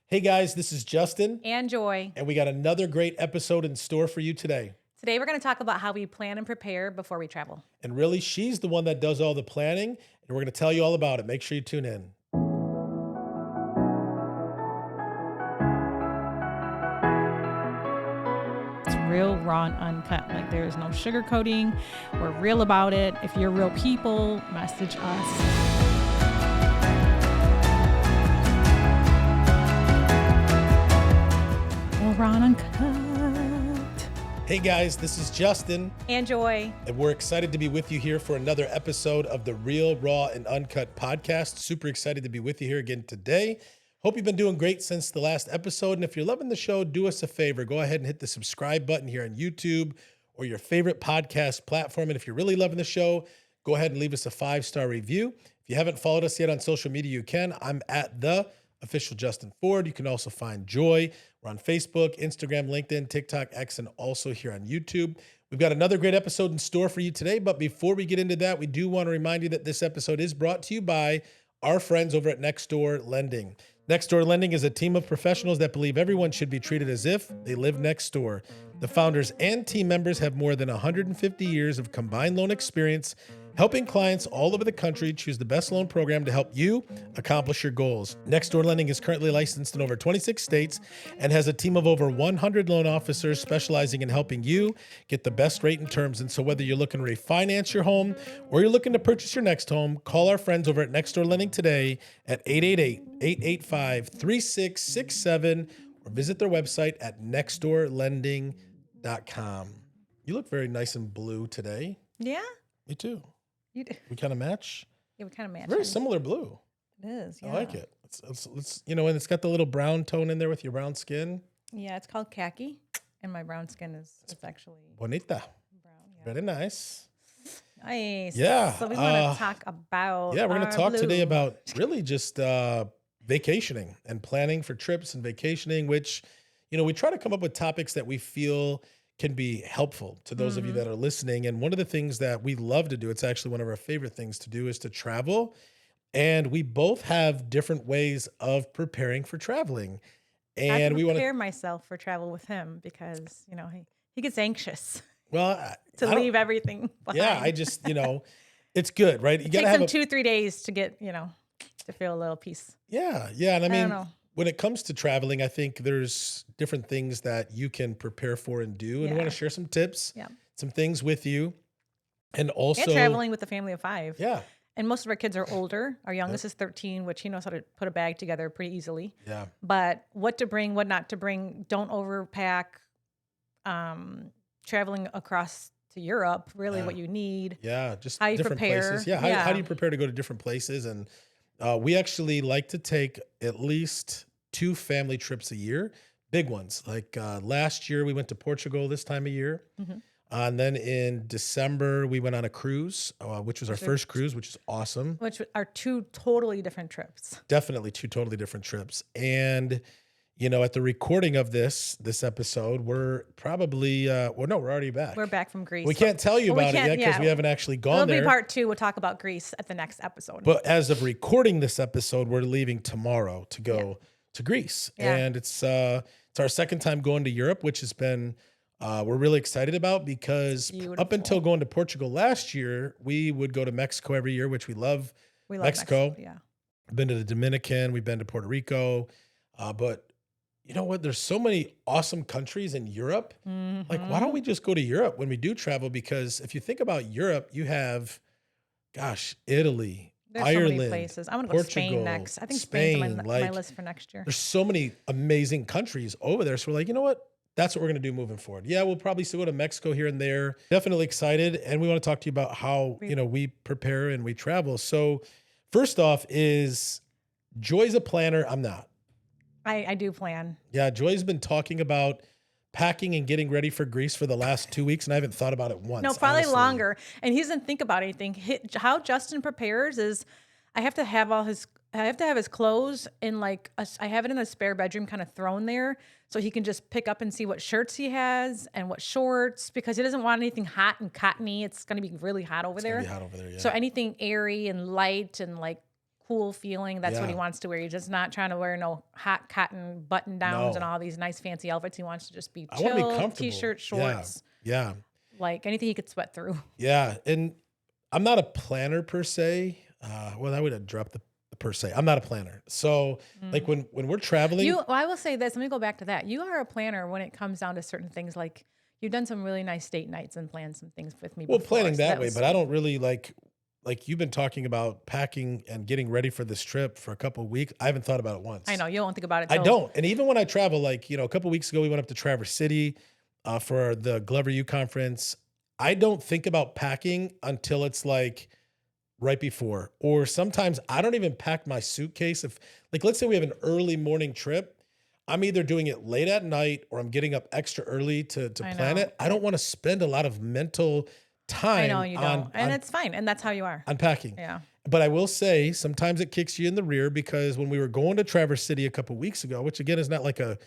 Hey guys, this is Justin, And Joy. and we got another great episode in store for you today. Today we're going to talk about how we plan and prepare before we travel. And really, she's the one that does all the planning, and we're going to tell you all about it. Make sure you tune in. It's real, raw, and uncut. Like there is no sugarcoating. We're real about it. If you're real people, message us. Real, raw, and uncut. Hey guys, this is Justin, And Joy. and we're excited to be with you here for another episode of the Real, Raw, and Uncut podcast. Super excited to be with you here again today. Hope you've been doing great since the last episode. And if you're loving the show, do us a favor. Go ahead and hit the subscribe button here on YouTube or your favorite podcast platform. And if you're really loving the show, go ahead and leave us a 5-star review. If you haven't followed us yet on social media, you can. I'm at the official Justin Ford. You can also find Joy. We're on Facebook, Instagram, LinkedIn, TikTok, X, and also here on YouTube. We've got another great episode in store for you today. But before we get into that, we do want to remind you that this episode is brought to you by our friends over at Next Door Lending. Next Door Lending is a team of professionals that believe everyone should be treated as if they live next door. The founders and team members have more than 150 years of combined loan experience, helping clients all over the country choose the best loan program to help you accomplish your goals. Next Door Lending is currently licensed in over 26 states and has a team of over 100 loan officers specializing in helping you get the best rate and terms. And so whether you're looking to refinance your home or you're looking to purchase your next home, call our friends over at Next Door Lending today at 888-885-3667 or visit their website at nextdoorlending.com. You look very nice and blue today. Yeah? Me too. You do. We kind of match. Yeah, we kind of match. Very similar blue. It is, yeah. I like it. It's and it's got the little brown tone in there with your brown skin. Yeah, it's called khaki. And my brown skin is it's actually Bonita. brown. Yeah. Very nice. Nice. Yeah, So we want to talk about Yeah, we're going our to talk blue. today about really just vacationing and planning for trips and vacationing, which, we try to come up with topics that we feel can be helpful to those of you that are listening. And one of the things that we love to do, it's actually one of our favorite things to do, is to travel. And we both have different ways of preparing for traveling. I And we want to, prepare myself for travel with him because, he gets anxious well, to I don't- leave everything behind. yeah, I just, it's good, right? You It got to takes have him a, 2-3 days to get, to feel a little peace. yeah. And I I mean, don't know. when it comes to traveling, I think there's different things that you can prepare for and do. And we want Yeah. to share some tips, Yeah. some things with you. And also, And traveling with a family of 5. yeah, And most of our kids are older. Our youngest is 13, which he knows how to put a bag together pretty easily. yeah, But what to bring, what not to bring, don't overpack. Traveling across to Europe, really Yeah. what you need. yeah, just How you different prepare. places. Yeah, how do you prepare to go to different places? And we actually like to take at least 2 family trips a year, big ones. Like last year, we went to Portugal this time of year. Mhm. And then in December, we went on a cruise, which was our first cruise, which is awesome. Which are 2 totally different trips. Definitely 2 totally different trips. And, at the recording of this episode, we're probably, no, we're already back. We're back from Greece. We can't tell you Well, we about it can't- yet because yeah. we haven't actually It'll gone be there. part 2. We'll talk about Greece at the next episode. But as of recording this episode, we're leaving tomorrow to go to Greece. Yeah. And it's our second time going to Europe, which has been, we're really excited about because up Beautiful. until going to Portugal last year, we would go to Mexico every year, which we love. We love Mexico. Yeah. Been to the Dominican, we've been to Puerto Rico. But you know what? There's so many awesome countries in Europe. Like, why don't we just go to Europe when we do travel? Because if you think about Europe, you have, Italy, There's Ireland, so many places. I want to go to Portugal, Spain next. I think Spain's on Spain, my like- list for next year. There's so many amazing countries over there. So we're like, you know what? That's what we're going to do moving forward. Yeah, we'll probably still go to Mexico here and there. Definitely excited. And we want to talk to you about how, we prepare and we travel. So first off is Joy's a planner. I'm not. I do plan. Yeah, Joy's been talking about packing and getting ready for Greece for the last 2 weeks, and I haven't thought about it once. No, probably honestly. longer. And he doesn't think about anything. How Justin prepares is I have to have his clothes in I have it in a spare bedroom kind of thrown there so he can just pick up and see what shirts he has and what shorts because he doesn't want anything hot and cottony. It's going to be really hot over there. It's gonna be hot over there, yeah. So anything airy and light and cool feeling. That's what he Yeah. wants to wear. He's just not trying to wear no hot cotton button downs and No. all these nice fancy outfits. He wants to just be I want to be chill, comfortable. t-shirt, Yeah. shorts, Yeah. like anything he could sweat through. Yeah. And I'm not a planner per se. Well, I would have dropped the per se. I'm not a planner. So like when we're traveling, Well, I will say this. Let me go back to that. You are a planner when it comes down to certain things. Like you've done some really nice date nights and planned some things with me well, before. planning So that way, was but I sweet. don't really like you've been talking about packing and getting ready for this trip for a couple of weeks. I haven't thought about it once. I know you don't think about it. I Till, don't. And even when I travel, like, a couple of weeks ago, we went up to Traverse City for the Glover U conference. I don't think about packing until it's like right before, or sometimes I don't even pack my suitcase. If like, let's say we have an early morning trip, I'm either doing it late at night or I'm getting up extra early to I plan know. it. I don't want to spend a lot of mental I time know you don't, and it's fine, and that's how you are. on packing. Yeah. But I will say sometimes it kicks you in the rear because when we were going to Traverse City a couple weeks ago, which again is not like a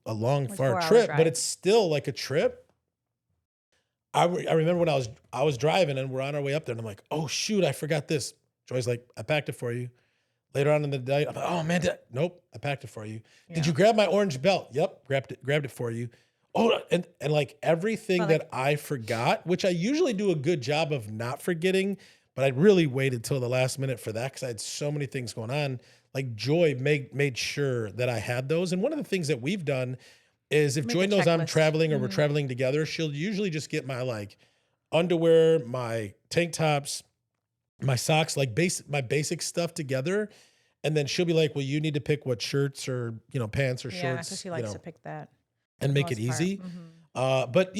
long, Like far 4 hour trip, but drive. it's still like a trip. I remember when I was driving and we're on our way up there and I'm like, oh shoot, I forgot this. Joy's like, I packed it for you. Later on in the night, I'm like, oh man, nope, I packed it for you. Did Yeah. you grab my orange belt? Yep, grabbed it for you. Oh, and like everything Well, like- that I forgot, which I usually do a good job of not forgetting, but I really waited till the last minute for that because I had so many things going on. Like Joy made sure that I had those. And one of the things that we've done is if Make Joy a knows I'm checklist. traveling or we're traveling together, she'll usually just get my like underwear, my tank tops, my socks, like my basic stuff together. And then she'll be like, well, you need to pick what shirts or, pants or Yeah, shorts, because she likes to pick that. and for the make it most part. easy. But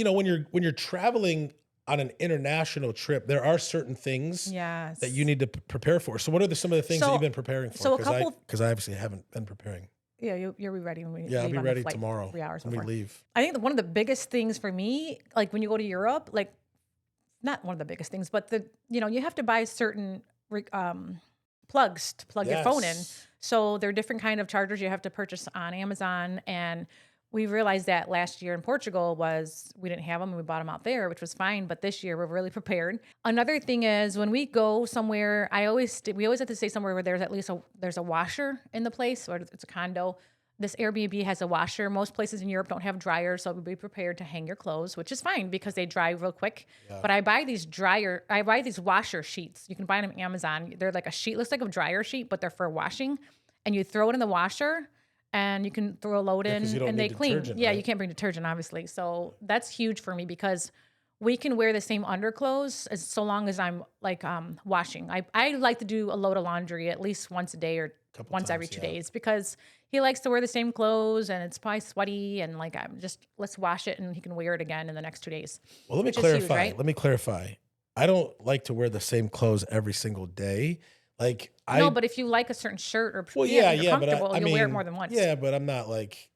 when you're traveling on an international trip, there are certain things Yes. that you need to prepare for. So what are some of the things that So- you've been preparing for? so a couple- Because I obviously haven't been preparing. Yeah, you'll be ready when we Yeah, I'll leave be on the ready flight tomorrow 3 hours when before. we leave. I think one of the biggest things for me, like when you go to Europe, like not one of the biggest things, but you have to buy certain plugs to plug your phone in. Yes. So there are different kind of chargers you have to purchase on Amazon, and we realized that last year in Portugal we didn't have them and we bought them out there, which was fine. But this year we're really prepared. Another thing is when we go somewhere, we always have to stay somewhere where there's at least there's a washer in the place, or it's a condo. This Airbnb has a washer. Most places in Europe don't have dryers, so be prepared to hang your clothes, which is fine because they dry real quick. But I buy these washer sheets. You can buy them on Amazon. They're like a sheet, looks like a dryer sheet, but they're for washing. And you throw it in the washer, and you can throw a load 'cause you in, don't and they need clean. detergent, Yeah, right? you can't bring detergent, obviously. So that's huge for me because we can wear the same underclothes as so long as I'm like washing. I like to do a load of laundry at least once a day or Couple once every times, 2 yeah. days because he likes to wear the same clothes and it's probably sweaty and like let's wash it and he can wear it again in the next 2 days. Well, let me Which is huge, clarify. right? Let me clarify. I don't like to wear the same clothes every single day. Like No, but if you like a certain shirt or well, pants and yeah, you're but comfortable, I you'll mean, wear it more than once. Yeah, but I'm not like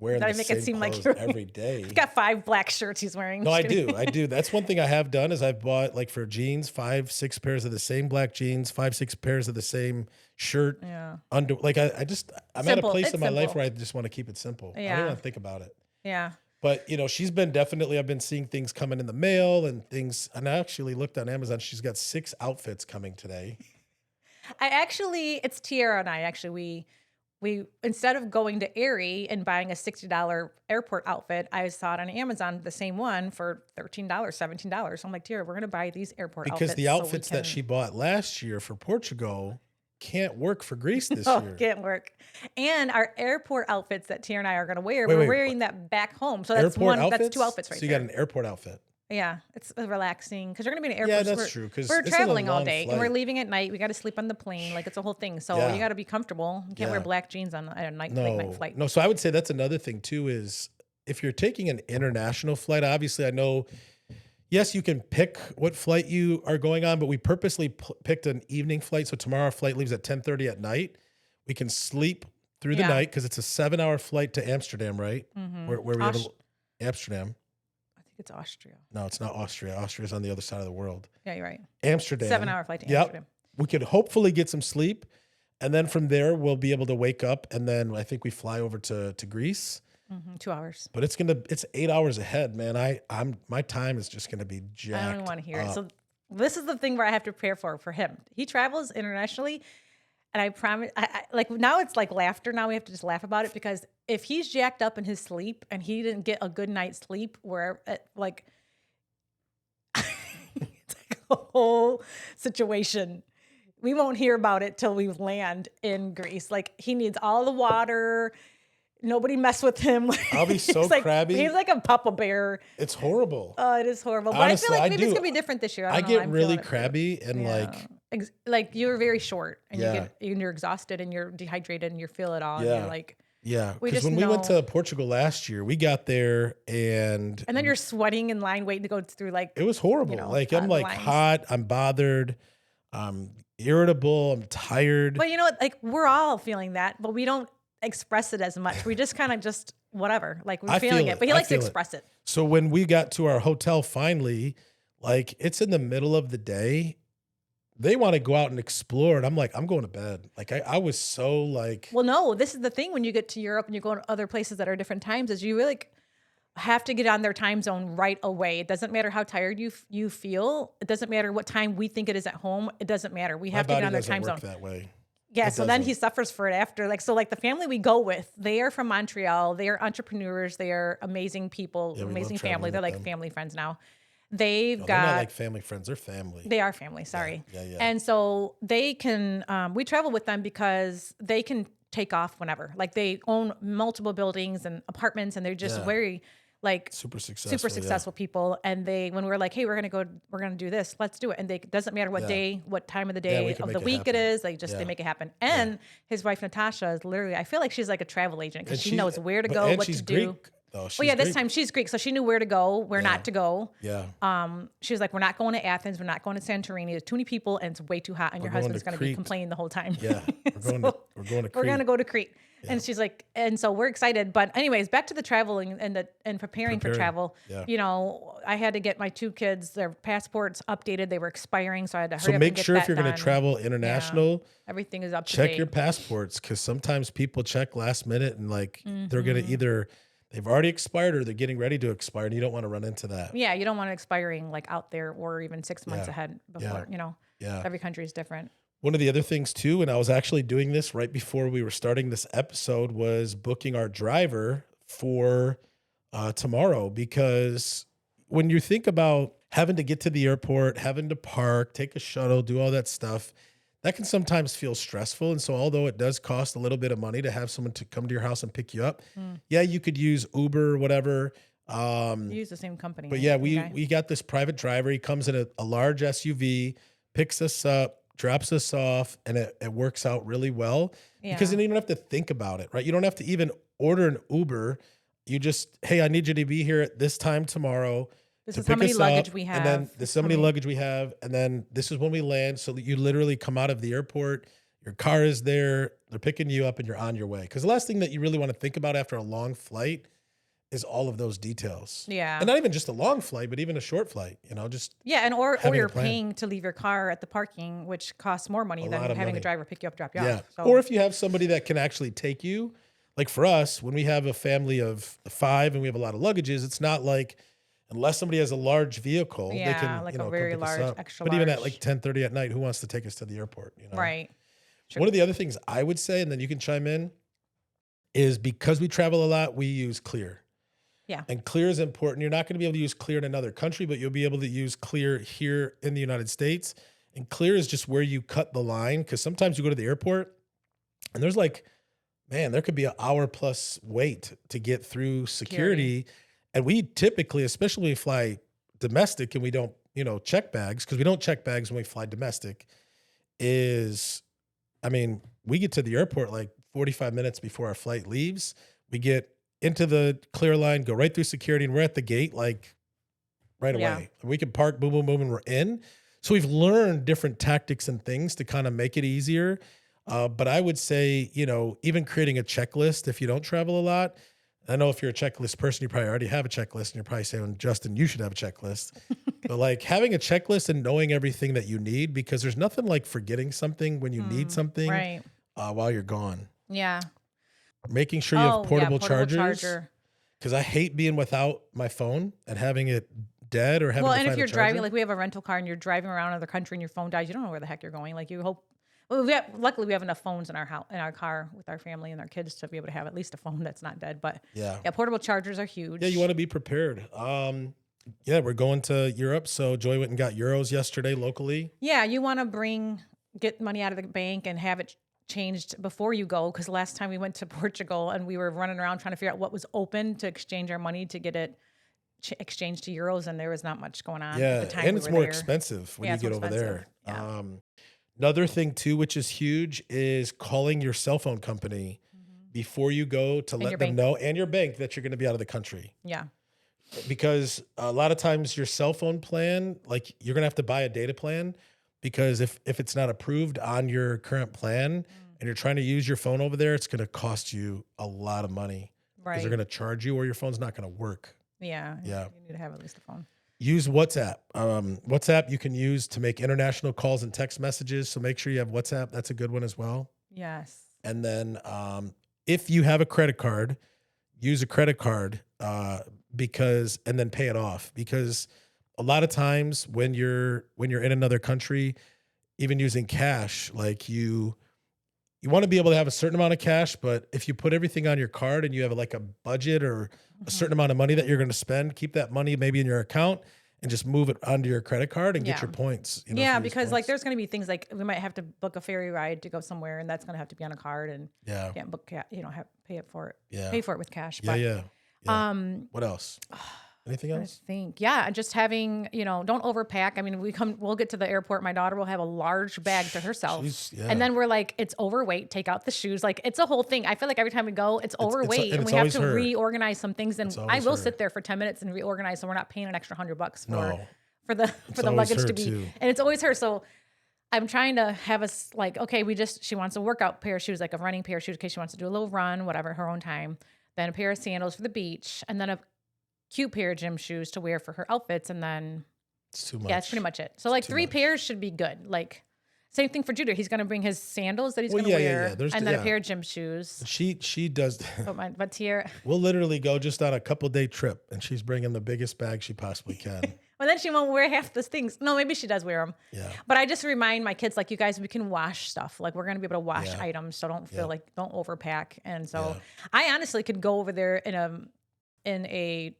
wearing Did I the make same it seem like clothes you're every day. He's got 5 black shirts he's wearing. No, Just I kidding. do. I do. That's one thing I have done is I've bought like for jeans, 5, 6 pairs of the same black jeans, 5, 6 pairs of the same shirt. Yeah. I'm at a Simple. place It's in my life simple. where I just want to keep it simple. I don't Yeah. want to think about it. Yeah. But I've been seeing things coming in the mail and things. And I actually looked on Amazon. She's got 6 outfits coming today. It's Tiara and I actually, we instead of going to Aerie and buying a $60 airport outfit, I saw it on Amazon, the same one for $13, $17. So I'm like, Tiara, we're going to buy these airport Because outfits. the so we outfits that can- she bought last year for Portugal can't work for Greece this Oh, year. can't work. And our airport outfits that Tiara and I are going to wear, Wait, we're wait, wearing that back home. So that's that's 2 outfits right So you there. got an airport outfit. Yeah, it's relaxing because you're going to be in an Yeah, airport. that's true, 'cause we're this is a traveling all long day and we're flight. leaving at night. We got to sleep on the plane. Like it's a whole thing. So Yeah. you got to be comfortable. You can't wear Yeah. black jeans on a late night flight. No. So I would say that's another thing too is if you're taking an international flight, obviously I know, yes, you can pick what flight you are going on, but we purposely picked an evening flight. So tomorrow our flight leaves at 10:30 at night. We can sleep through the Yeah. night because it's a 7-hour flight to Amsterdam, right? Where we have Amsterdam. I think it's Austria. No, it's not Austria. Austria's on the other side of the world. Yeah, you're right. Amsterdam. 7-hour flight to Yep. Amsterdam. We could hopefully get some sleep. And then from there, we'll be able to wake up. And then I think we fly over to Greece. 2 hours. But it's 8 hours ahead, man. My time is just gonna be jacked. I don't even want to hear it. up. So This is the thing where I have to prepare for him. He travels internationally, and I promise, like now it's like laughter. Now we have to just laugh about it because if he's jacked up in his sleep and he didn't get a good night's sleep, where like it's like a whole situation. We won't hear about it till we land in Greece. Like he needs all the water. Nobody mess with him. I'll be so He's like, crabby. He's like a papa bear. It's horrible. Oh, it is horrible. But Honestly, I feel like I maybe it's do. gonna be different this year. I I don't know. get I'm really feeling it. crabby and like you're very short and Yeah. you're exhausted and you're dehydrated and you feel it all. And Yeah. you're like, yeah. we Because just when we went know- to Portugal last year, we got there and and then you're sweating in line waiting to go through like it was horrible. you know, Like I'm the like lines. hot, I'm bothered, I'm irritable, I'm tired. But you know what? Like we're all feeling that, but we don't express it as much. We just kind of just whatever. Like we're I feeling feel it. But it. he I likes to feel it. express it. So when we got to our hotel finally, like it's in the middle of the day. They want to go out and explore. And I'm like, I'm going to bed. Like I was so like, Well, no, this is the thing when you get to Europe and you go to other places that are different times is you really have to get on their time zone right away. It doesn't matter how tired you feel. It doesn't matter what time we think it is at home. It doesn't matter. We my have to get body on their doesn't time work zone. that way. Yeah, It so then doesn't. he suffers for it after. Like, so like the family we go with, they are from Montreal. They are entrepreneurs. They are amazing people, Yeah, we love amazing traveling family. They're with like them. family friends now. They've No, got, they're not like family friends. They're family. they are family, sorry. Yeah. And so they can, we travel with them because they can take off whenever. Like they own multiple buildings and apartments and they're just Yeah. very like Super successful. yeah. people. And they, when we were like, hey, we're going to do this, let's do it. And it doesn't matter what Yeah. day, what time of the Yeah, we day can of make the it week it happen. is. They just, Yeah. they make it happen. And his wife, Natasha, is literally, I feel like she's like a travel agent because And she knows where to but- go, and what she's to do. Greek, though. Well, yeah, She's this Greek. time she's Greek. So she knew where to go, where not to go. Yeah. She was like, we're not going to Athens. We're not going to Santorini. There's too many people and it's way too hot. And your going husband's to going to be Crete. complaining the whole time. Yeah. We're going to We're Crete. going to go to Crete. And she's like, and so we're excited. But anyways, back to the traveling and preparing for travel. Yeah. You know, I had to get my two kids, their passports updated. They were expiring. So I had to hurry So up make and get sure if that you're going done. to travel international, Everything is up to check date. your passports because sometimes people check last minute and like they're going to Mm-hmm. either they've already expired or they're getting ready to expire and you don't want to run into that. Yeah, you don't want it expiring like out there or even 6 months Yeah. ahead before, you know, Yeah. every country is different. One of the other things too, and I was actually doing this right before we were starting this episode, was booking our driver for tomorrow because when you think about having to get to the airport, having to park, take a shuttle, do all that stuff, that can sometimes feel stressful. And so although it does cost a little bit of money to have someone to come to your house and pick you up, yeah, you could use Uber or whatever. You use the same company. But right? yeah, Okay. we got this private driver. He comes in a large SUV, picks us up, drops us off, and it works out really well because Yeah. then you don't have to think about it, right? You don't have to even order an Uber. You just, hey, I need you to be here at this time tomorrow. This to is how pick many us luggage up, we and then have. this is how many luggage we have, and then this is when we land. So that you literally come out of the airport, your car is there, they're picking you up, and you're on your way. Because the last thing that you really want to think about after a long flight is all of those details. Yeah. And not even just a long flight, but even a short flight, you know, just Yeah, and or having a you're plan. paying to leave your car at the parking, which costs more money than lot having of money. a driver pick you up, drop you yeah. off. So, Or if you have somebody that can actually take you, like for us, when we have a family of 5 and we have a lot of luggages, it's not like, unless somebody has a large vehicle, they Yeah, can, like you a know, very come pick us large, up. extra But even at large. like 10:30 at night, who wants to take us to the airport? You know? right. One of the other things I would say, and then you can chime in, is because we travel a lot, we use Clear. Yeah. And Clear is important. You're not going to be able to use Clear in another country, but you'll be able to use Clear here in the United States. And Clear is just where you cut the line. Because sometimes you go to the airport and there's like, man, there could be an hour plus wait to get through security. And we typically, especially when we fly domestic and we don't, you know, check bags, because we don't check bags when we fly domestic, we get to the airport like 45 minutes before our flight leaves. We get into the Clear line, go right through security, and we're at the gate like right Yeah. away. We can park, boom, boom, boom, and we're in. So we've learned different tactics and things to kind of make it easier. But I would say, you know, even creating a checklist if you don't travel a lot. I know if you're a checklist person, you probably already have a checklist, and you're probably saying, Justin, you should have a checklist. But like having a checklist and knowing everything that you need, because there's nothing like forgetting something when you need something Right. while you're gone. Yeah. Making sure you have portable portable chargers. charger. Because I hate being without my phone and having it dead or having Well, to and if find a you're driving, charger. like we have a rental car and you're driving around another country and your phone dies, you don't know where the heck you're going. Like you hope. Well, luckily we have enough phones in our house, in our car with our family and our kids to be able to have at least a phone that's not dead. But Yeah. yeah, portable chargers are huge. Yeah, you want to be prepared. Yeah, we're going to Europe, so Joy went and got euros yesterday locally. Yeah, you want to get money out of the bank and have it changed before you go. Because last time we went to Portugal and we were running around trying to figure out what was open to exchange our money to get it exchanged to euros, and there was not much going on at Yeah, the time and we it's were more there. expensive when Yeah, you it's get more over expensive. there. Yeah. Another thing too, which is huge, is calling your cell phone company before you go to let your them bank. know, and your bank, that you're going to be out of the country. Yeah. Because a lot of times your cell phone plan, like you're going to have to buy a data plan, because if it's not approved on your current plan and you're trying to use your phone over there, it's going to cost you a lot of money because Right. they're going to charge you or your phone's not going to work. Yeah. Yeah. You need to have at least a phone. Use WhatsApp. WhatsApp you can use to make international calls and text messages. So make sure you have WhatsApp. That's a good one as well. Yes. And then if you have a credit card, use a credit card and then pay it off, because a lot of times when you're in another country, even using cash, like you want to be able to have a certain amount of cash, but if you put everything on your card and you have like a budget or a certain amount of money that you're going to spend, keep that money maybe in your account and just move it onto your credit card and get your points. Yeah, because like there's going to be things like we might have to book a ferry ride to go somewhere, and that's going to have to be on a card, and can't book pay for it with cash. Yeah. But What else? Anything I else? think, just having, don't overpack. I mean, we'll get to the airport. My daughter will have a large bag to herself. And then we're like, it's overweight. Take out the shoes. Like it's a whole thing. I feel like every time we go, it's overweight and we have to reorganize some things. And I will sit there for 10 minutes and reorganize. So we're not paying an extra $100 for the luggage to be, and it's always her. So I'm trying to have us like, okay, she wants a workout pair of shoes, like a running pair of shoes in case she wants to do a little run, whatever, her own time. Then a pair of sandals for the beach, and then a cute pair of gym shoes to wear for her outfits, and then it's too much. Yeah, that's pretty much it. So like 3 pairs should be good. Like same thing for Judah. He's going to bring his sandals that he's going to wear, and then a pair of gym shoes. She does. But Tiara, we'll literally go just on a couple-day trip, and she's bringing the biggest bag she possibly can. Well, then she won't wear half the things. No, maybe she does wear them. Yeah. But I just remind my kids, like, you guys, we can wash stuff. Like, we're going to be able to wash items, so don't feel like, don't overpack. And so I honestly could go over there in a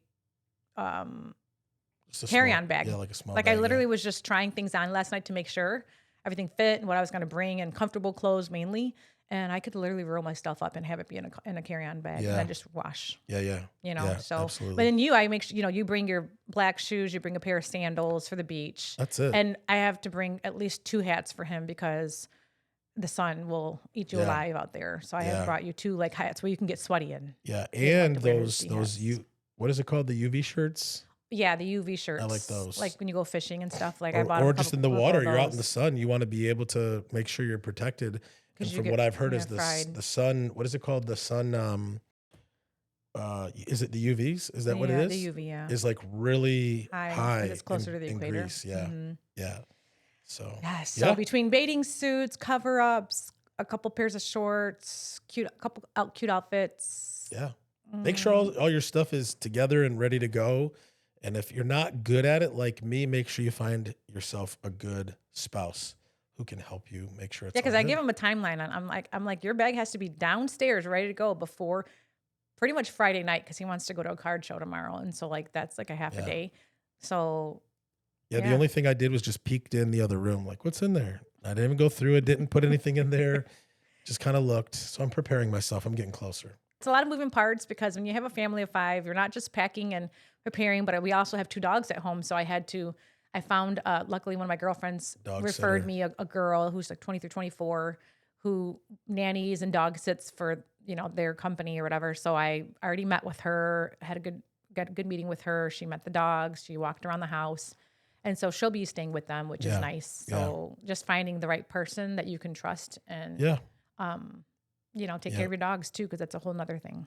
carry-on bag. Yeah, like a small Like, bag, I literally was just trying things on last night to make sure everything fit and what I was going to bring, and comfortable clothes mainly. And I could literally roll my stuff up and have it be in a carry-on bag and then just wash. Yeah. So, absolutely. but then I make sure, you bring your black shoes, you bring a pair of sandals for the beach. That's it. And I have to bring at least 2 hats for him because the sun will eat you alive out there. So I have brought you 2 like hats where you can get sweaty in. Yeah. And those what is it called? The UV shirts? Yeah, the UV shirts. I like those. Like when you go fishing and stuff. Like or, I bought or just in the water, you're out in those. the sun. You want to be able to make sure you're protected. And from what I've heard is the sun, what is it called? The sun, is it the UVs? Is that what it is? The UV, yeah. Is like really high. It's closer to the equator. Greece. Yeah. Mm-hmm. Yeah. So, so between bathing suits, cover-ups, a couple pairs of shorts, cute outfits. Yeah. Make sure all your stuff is together and ready to go. And if you're not good at it, like me, make sure you find yourself a good spouse who can help you make sure it's because I give him a timeline. I'm like, your bag has to be downstairs ready to go before pretty much Friday night, because he wants to go to a card show tomorrow. And so like that's like a half a day. So the only thing I did was just peeked in the other room, like, what's in there? I didn't even go through it, didn't put anything in there, just kind of looked. So I'm preparing myself. I'm getting closer. It's a lot of moving parts because when you have a family of 5, you're not just packing and preparing, but we also have 2 dogs at home. So I found, luckily one of my girlfriends referred me a girl who's like 23, 24, who nannies and dog sits for, their company or whatever. So I already met with her, got a good meeting with her. She met the dogs. She walked around the house. And so she'll be staying with them, which is nice. So just finding the right person that you can trust and, take care of your dogs too, because that's a whole nother thing.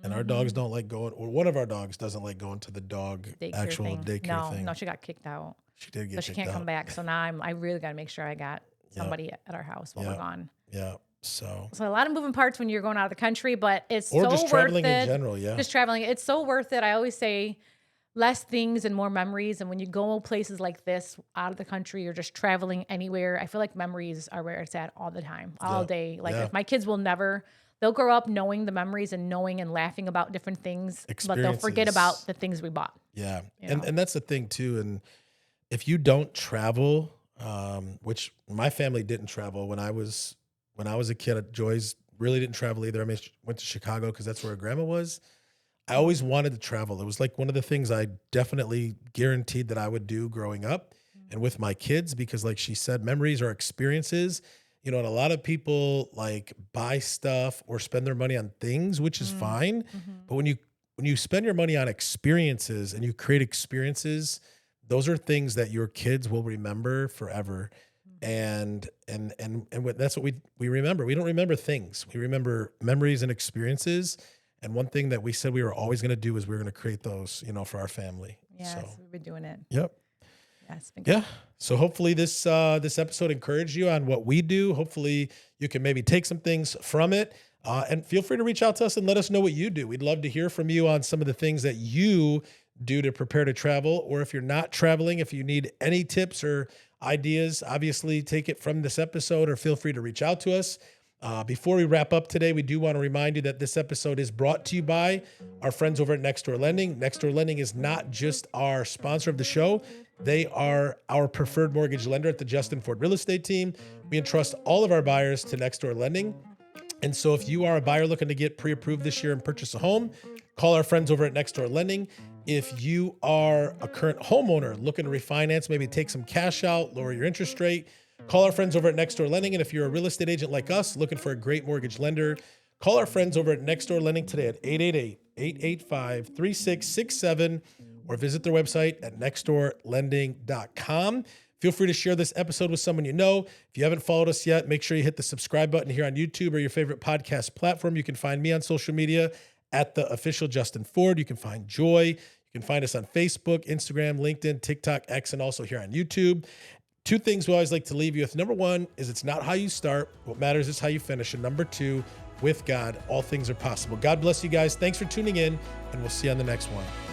And our dogs don't like going, or one of our dogs doesn't like going to the daycare thing. No, she got kicked out. She did get kicked out. So she can't come back. So now I really got to make sure I got somebody at our house while we're gone. Yeah. So a lot of moving parts when you're going out of the country, but it's so just worth traveling it. in general. Yeah. Just traveling. It's so worth it. I always say, less things and more memories. And when you go places like this out of the country or just traveling anywhere, I feel like memories are where it's at all the time, all day. Like if my kids they'll grow up knowing the memories and knowing and laughing about different things, but they'll forget about the things we bought. Yeah. And that's the thing too. And if you don't travel, which my family didn't travel when I was a kid, Joy's really didn't travel either. I mean, she went to Chicago because that's where her grandma was. I always wanted to travel. It was like one of the things I definitely guaranteed that I would do growing up and with my kids, because like she said, memories are experiences, you know, and a lot of people like buy stuff or spend their money on things, which is fine. But when you spend your money on experiences and you create experiences, those are things that your kids will remember forever. And that's what we remember. We don't remember things. We remember memories and experiences. And one thing that we said we were always going to do is we were going to create those, you know, for our family. Yes, so, we've been doing it. Yep. Yeah, it's been good. Yeah. So hopefully this episode encouraged you on what we do. Hopefully you can maybe take some things from it. And feel free to reach out to us and let us know what you do. We'd love to hear from you on some of the things that you do to prepare to travel. Or if you're not traveling, if you need any tips or ideas, obviously take it from this episode or feel free to reach out to us. Before we wrap up today, we do want to remind you that this episode is brought to you by our friends over at Next Door Lending. Next Door Lending is not just our sponsor of the show. They are our preferred mortgage lender at the Justin Ford Real Estate Team. We entrust all of our buyers to Next Door Lending. And so if you are a buyer looking to get pre-approved this year and purchase a home, call our friends over at Next Door Lending. If you are a current homeowner looking to refinance, maybe take some cash out, lower your interest rate, call our friends over at Next Door Lending. And if you're a real estate agent like us looking for a great mortgage lender, call our friends over at Next Door Lending today at 888-885-3667 or visit their website at nextdoorlending.com. Feel free to share this episode with someone you know. If you haven't followed us yet, make sure you hit the subscribe button here on YouTube or your favorite podcast platform. You can find me on social media at the official Justin Ford. You can find Joy. You can find us on Facebook, Instagram, LinkedIn, TikTok, X, and also here on YouTube. Two things we always like to leave you with. Number one is it's not how you start. What matters is how you finish. And number two, with God, all things are possible. God bless you guys. Thanks for tuning in, and we'll see you on the next one.